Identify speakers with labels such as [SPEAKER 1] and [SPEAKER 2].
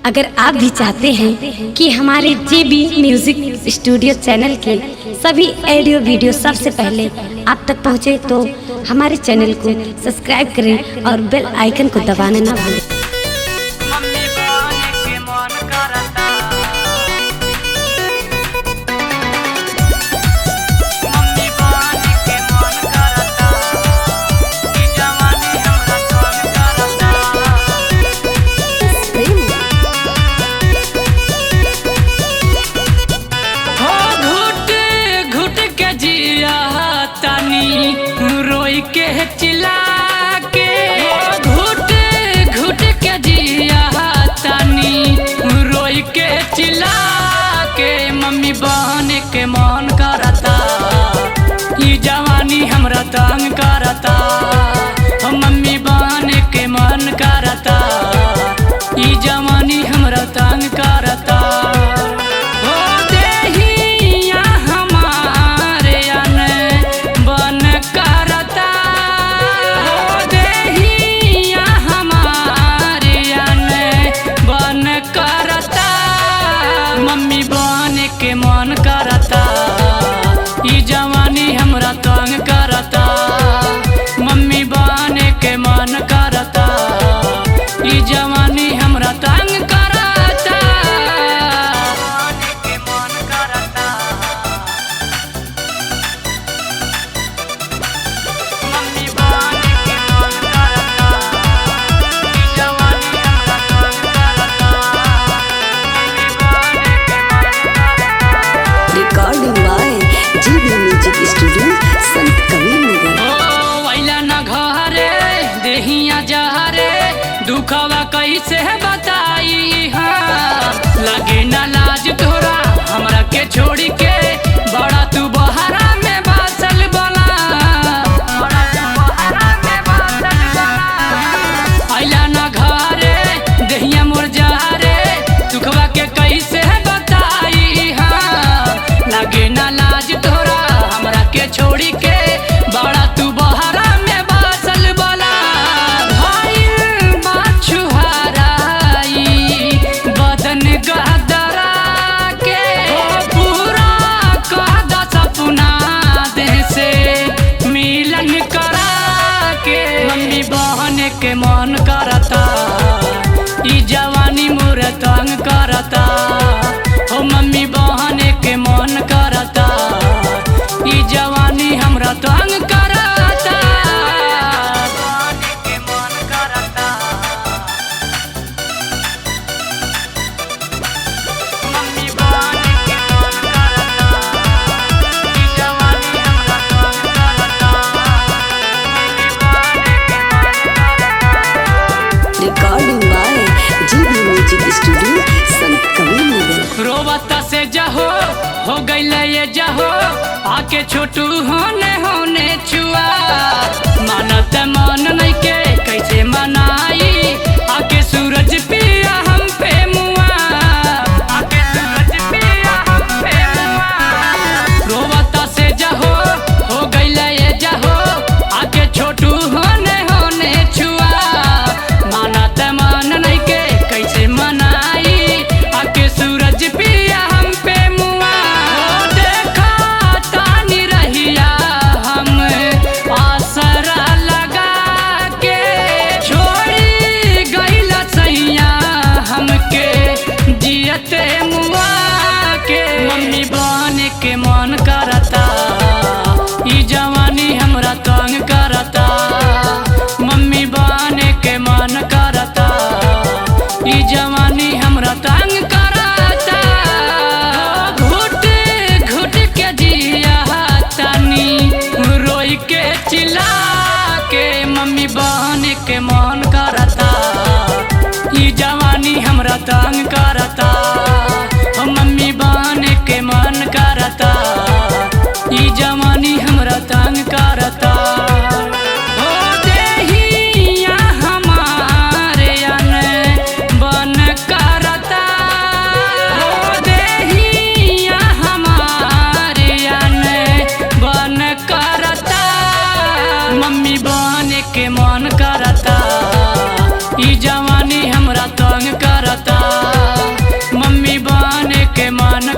[SPEAKER 1] अगर आप भी चाहते हैं कि हमारे JB म्यूजिक स्टूडियो चैनल के सभी ऑडियो वीडियो सबसे पहले आप तक पहुंचे, तो हमारे चैनल को सब्सक्राइब करें और बेल आइकन को दबाना ना भूलें।
[SPEAKER 2] रोई के चिल्ला के घुट घुट के जिया तानी, रोई के चिल्ला के मम्मी बहन के मन करता, ई जवानी हमरा तंग करता। मम्मी बहन के मन करता, ई जवानी हमरा तंग करता। मम्मी बहन के मन करता, ई जवानी हमरा तंग करता। मम्मी बहन के मन करता, ई जवानी हमरा तंग करता। के मन करता, मम्मी बहन के मन करता, ई जवानी हमरा तंग करता।
[SPEAKER 3] Recording by JB music studio Sant Kabir नगर।
[SPEAKER 2] ओ वैला न घरे देहिया जहरे, दुखवा कैसे बताई हाँ। लगे न लाज तोरा हमरा के छोड़ी के, बड़ा तू बहरा में बासल बना, बड़ा तू बहरा में बासल बना। वैला न घरे देहिया मोर जहरे, दुखवा के कैसे बताई हाँ। लगे न लाज तोरा हमरा के छोड़ी के, बड़ा तू बहरा में बासल बला। भाई बाछुहाराई बदन गहदरा के, पूरा कहदा सपना देह से मिलन करा के। मम्मी बहन के मन करता, ई जवानी मोर तंग करता। ओ मम्मी बहन के मन करता, ई जवानी हमरा तंग करता। के मन करता, मम्मी बहन के मन करता, ई जवानी हमरा तंग करता। मम्मी बहन के मन करता।
[SPEAKER 3] Recording by JB music studio Sant Kabir नगर।
[SPEAKER 2] रोवता से जहो हो गईल ये जहो, आके छोटू होने होने छुआ। मानत मन नहीं के कैसे मनाई, आके सूरज पिया हम पे मुआ, आके सूरज पिया हम पे मुआ। रोवता से जहो हो गईल ये जहो, आके छोटू होने होने छुआ। मानत मन नहीं के कैसे मनाई, आके सूरज पिया हम पे मुआ। देखा तानी रहिया हम आसरा लगा के, छोड़ी गईल सैया हमके जियते मुआ के। मम्मी बहन के मन करता, ई जवानी हमरा तंग करता। मम्मी बहन के मन करता, ई जवानी हमरा तंग करता। घुट घुट के जिया तानी, रोई के चिल्ला के मम्मी बहन के मन करता, ई जवानी हमरा तंग करता। मम्मी बहन के मन करता, ई जवानी हमरा तंग करता। मम्मी बहन के मन करता, ई जवानी हमरा तंग करता। के मान